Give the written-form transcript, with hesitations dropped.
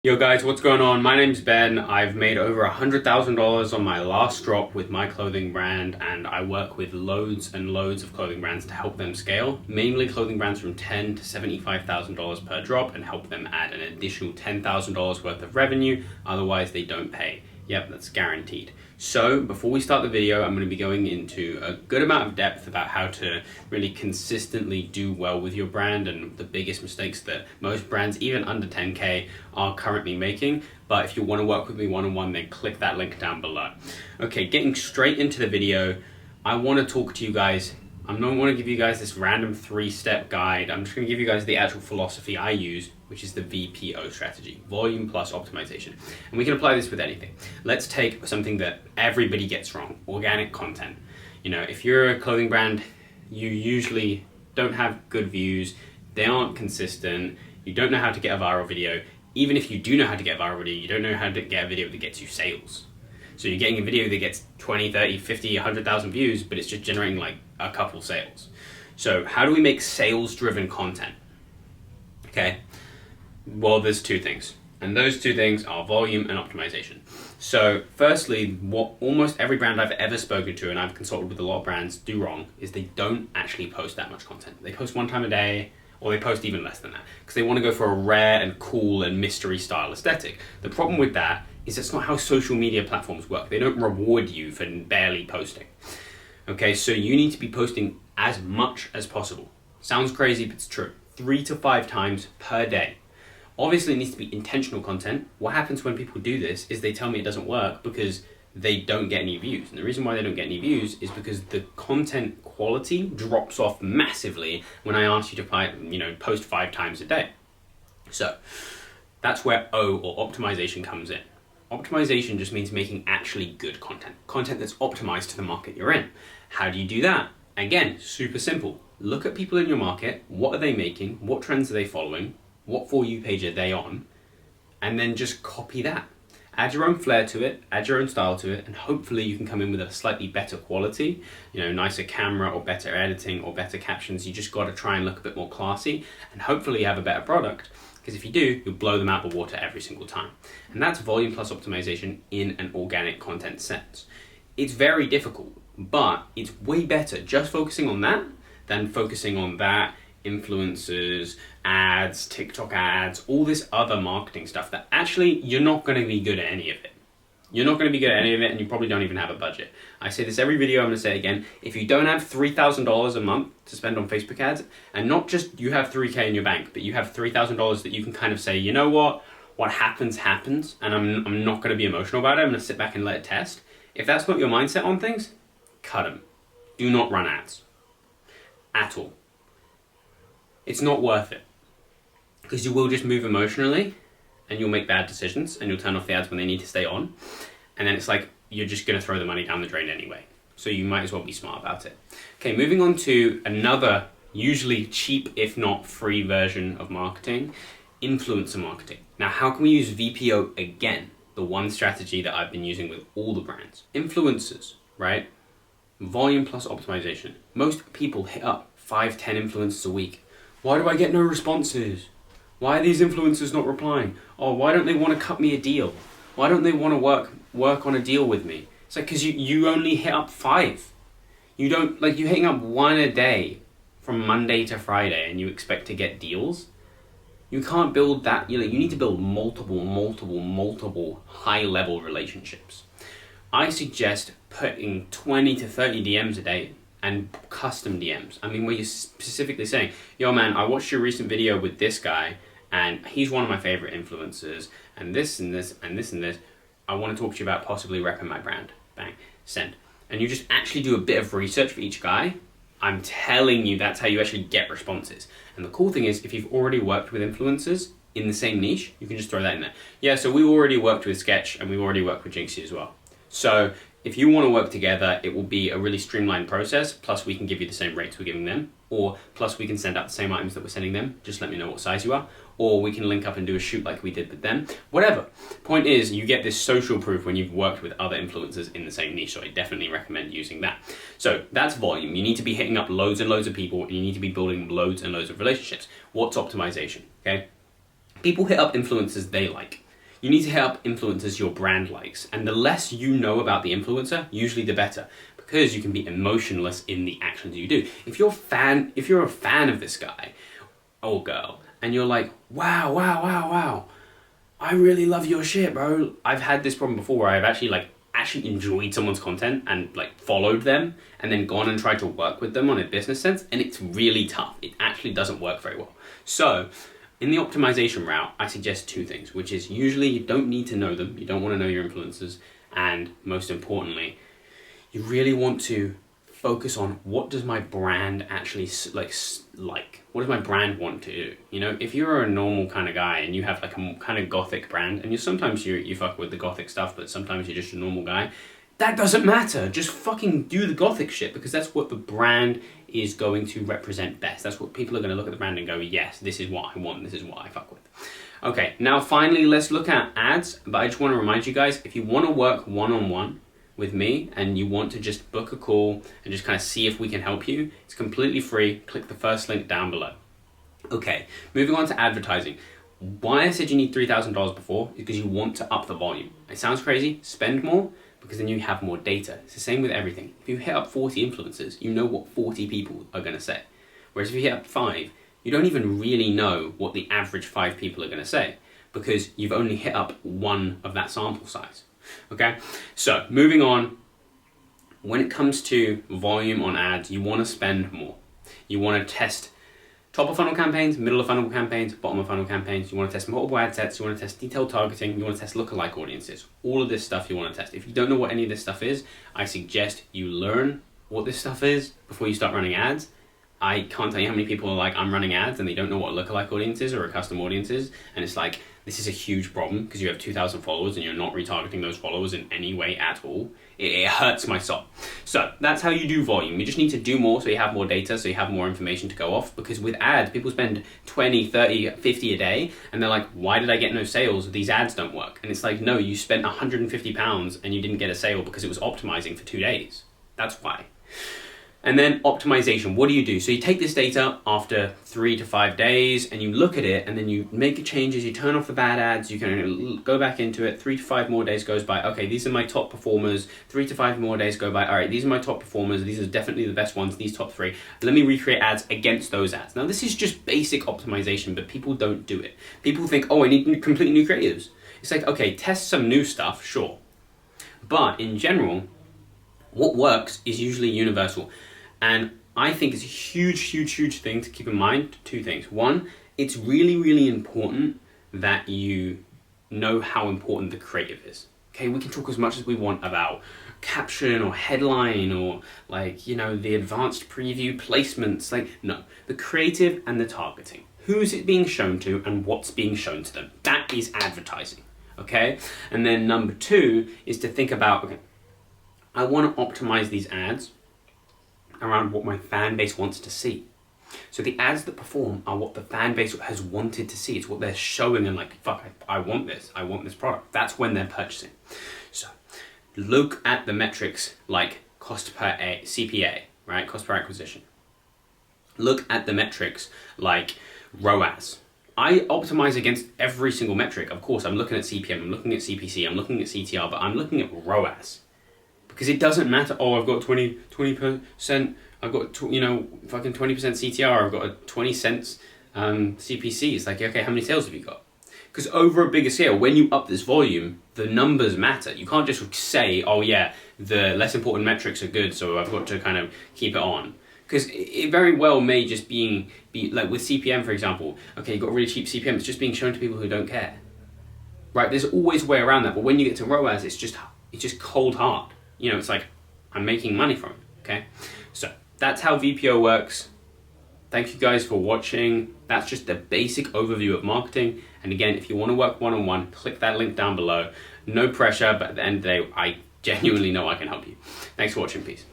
Yo guys, what's going on? My name's Ben. I've made over $100,000 on my last drop with my clothing brand, and I work with loads and loads of clothing brands to help them scale, mainly clothing brands from $10,000 to $75,000 per drop, and help them add an additional $10,000 worth of revenue, otherwise they don't pay. Yep, that's guaranteed. So before we start the video, I'm going to be going into a good amount of depth about how to really consistently do well with your brand and the biggest mistakes that most brands, even under 10K, are currently making. But if you want to work with me one-on-one, then click that link down below. Okay, getting straight into the video, I want to talk to you guys. I'm not going to give you guys this random 3-step guide. I'm just going to give you guys the actual philosophy I use, which is the VPO strategy, volume plus optimization. And we can apply this with anything. Let's take something that everybody gets wrong, organic content. You know, if you're a clothing brand, you usually don't have good views, they aren't consistent, you don't know how to get a viral video. Even if you do know how to get a viral video, you don't know how to get a video that gets you sales. So you're getting a video that gets 20, 30, 50, 100,000 views, but it's just generating like a couple sales. So how do we make sales-driven content? Okay, well, there's two things. And those two things are volume and optimization. So firstly, what almost every brand I've ever spoken to, and I've consulted with a lot of brands, do wrong is they don't actually post that much content. They post one time a day, or they post even less than that, because they want to go for a rare and cool and mystery style aesthetic. The problem with that is that's not how social media platforms work. They don't reward you for barely posting. Okay, so you need to be posting as much as possible. Sounds crazy, but it's true. 3 to 5 times per day. Obviously, it needs to be intentional content. What happens when people do this is they tell me it doesn't work because they don't get any views. And the reason why they don't get any views is because the content quality drops off massively when I ask you to post 5 times a day. So that's where O, or optimization, comes in. Optimization just means making actually good content. Content that's optimized to the market you're in. How do you do that? Again, super simple. Look at people in your market. What are they making? What trends are they following? What For You page are they on? And then just copy that. Add your own flair to it, add your own style to it, and hopefully you can come in with a slightly better quality, nicer camera or better editing or better captions. You just got to try and look a bit more classy, and hopefully you have a better product. Because if you do, you'll blow them out the water every single time. And that's volume plus optimization in an organic content sense. It's very difficult, but it's way better just focusing on that than focusing on that, influencers, ads, TikTok ads, all this other marketing stuff that actually you're not going to be good at any of it. You're not going to be good at any of it, and you probably don't even have a budget. I say this every video, I'm going to say it again. If you don't have $3,000 a month to spend on Facebook ads, and not just you have 3K in your bank, but you have $3,000 that you can kind of say, you know what happens, happens, and I'm not going to be emotional about it. I'm going to sit back and let it test. If that's not your mindset on things, cut them. Do not run ads. At all. It's not worth it. Because you will just move emotionally, and you'll make bad decisions, and you'll turn off the ads when they need to stay on. And then it's like, you're just going to throw the money down the drain anyway. So you might as well be smart about it. Okay, moving on to another, usually cheap, if not free version of marketing, influencer marketing. Now, how can we use VPO again? The one strategy that I've been using with all the brands. Influencers, right? Volume plus optimization. Most people hit up 5, 10 influencers a week. Why do I get no responses? Why are these influencers not replying? Oh, why don't they want to cut me a deal? Why don't they want to work on a deal with me? It's like, because you only hit up 5. You're hitting up 1 a day from Monday to Friday, and you expect to get deals. You can't build that. You need to build multiple high-level relationships. I suggest putting 20 to 30 DMs a day and custom DMs. I mean, where you're specifically saying, yo man, I watched your recent video with this guy, and he's one of my favorite influencers, and this and this and this and this. I want to talk to you about possibly repping my brand. Bang, send. And you just actually do a bit of research for each guy. I'm telling you, that's how you actually get responses. And the cool thing is, if you've already worked with influencers in the same niche, you can just throw that in there. Yeah, so we already worked with Sketch, and we already worked with Jinxie as well. So if you want to work together, it will be a really streamlined process, plus we can give you the same rates we're giving them, or plus we can send out the same items that we're sending them. Just let me know what size you are, or we can link up and do a shoot like we did with them. Whatever. Point is, you get this social proof when you've worked with other influencers in the same niche, so I definitely recommend using that. So that's volume. You need to be hitting up loads and loads of people, and you need to be building loads and loads of relationships. What's optimization, okay? People hit up influencers they like. You need to hit up influencers your brand likes. And the less you know about the influencer, usually the better, because you can be emotionless in the actions you do. If you're a fan of this guy or girl, and you're like, wow, I really love your shit, bro. I've had this problem before where I've actually enjoyed someone's content and like followed them and then gone and tried to work with them on a business sense, and it's really tough. It actually doesn't work very well. So in the optimization route, I suggest two things, which is usually you don't need to know them. You don't want to know your influencers. And most importantly, you really want to focus on what does my brand actually like? What does my brand want to do? You know, if you're a normal kind of guy and you have like a kind of gothic brand, and sometimes you fuck with the gothic stuff, but sometimes you're just a normal guy, that doesn't matter. Just fucking do the gothic shit, because that's what the brand is going to represent best. That's what people are going to look at the brand and go, yes, this is what I want. This is what I fuck with. Okay, now finally, let's look at ads. But I just want to remind you guys, if you want to work one-on-one with me and you want to just book a call and just kind of see if we can help you, it's completely free. Click the first link down below. Okay, moving on to advertising. Why I said you need $3,000 before is because you want to up the volume. It sounds crazy, spend more, because then you have more data. It's the same with everything. If you hit up 40 influencers, you know what 40 people are going to say. Whereas if you hit up 5, you don't even really know what the average 5 people are going to say, because you've only hit up one of that sample size. Okay, so moving on, when it comes to volume on ads, you want to spend more. You want to test top of funnel campaigns, middle of funnel campaigns, bottom of funnel campaigns. You want to test multiple ad sets. You want to test detailed targeting. You want to test lookalike audiences. All of this stuff you want to test. If you don't know what any of this stuff is, I suggest you learn what this stuff is before you start running ads. I can't tell you how many people are like, I'm running ads, and they don't know what a lookalike audience is or a custom audience is. And it's like, this is a huge problem because you have 2,000 followers and you're not retargeting those followers in any way at all. It hurts my soul. So that's how you do volume. You just need to do more so you have more data, so you have more information to go off. Because with ads, people spend 20, 30, 50 a day, and they're like, why did I get no sales? These ads don't work. And it's like, no, you spent £150 and you didn't get a sale because it was optimizing for 2 days. That's why. And then optimization, what do you do? So you take this data after 3 to 5 days and you look at it, and then you make changes, you turn off the bad ads, you can go back into it, 3 to 5 more days goes by, okay, these are my top performers, 3 to 5 more days go by, all right, these are my top performers, these are definitely the best ones, these top 3. Let me recreate ads against those ads. Now this is just basic optimization, but people don't do it. People think, oh, I need completely new creatives. It's like, okay, test some new stuff, sure. But in general, what works is usually universal. And I think it's a huge thing to keep in mind. 2 things. 1, it's really important that you know how important the creative is. Okay, we can talk as much as we want about caption or headline or like, you know, the advanced preview placements. Like, no, the creative and the targeting. Who's it being shown to and what's being shown to them? That is advertising. Okay, and then number 2 is to think about, okay, I want to optimize these ads around what my fan base wants to see. So the ads that perform are what the fan base has wanted to see. It's what they're showing and like, fuck, I want this product. That's when they're purchasing. So look at the metrics like cost per CPA, right? Cost per acquisition. Look at the metrics like ROAS. I optimize against every single metric. Of course, I'm looking at CPM, I'm looking at CPC, I'm looking at CTR, but I'm looking at ROAS. Because it doesn't matter, oh, I've got 20%, I've got, you know, fucking 20% CTR, I've got a 20 cents CPC. It's like, okay, how many sales have you got? Because over a bigger scale, when you up this volume, the numbers matter. You can't just say, oh yeah, the less important metrics are good, so I've got to kind of keep it on. Because it very well may just be like with CPM, for example, okay, you've got really cheap CPM, it's just being shown to people who don't care. Right, there's always a way around that, but when you get to ROAS, it's just cold hard. You know, it's like, I'm making money from it, okay? So that's how VPO works. Thank you guys for watching. That's just the basic overview of marketing. And again, if you want to work one-on-one, click that link down below. No pressure, but at the end of the day, I genuinely know I can help you. Thanks for watching, peace.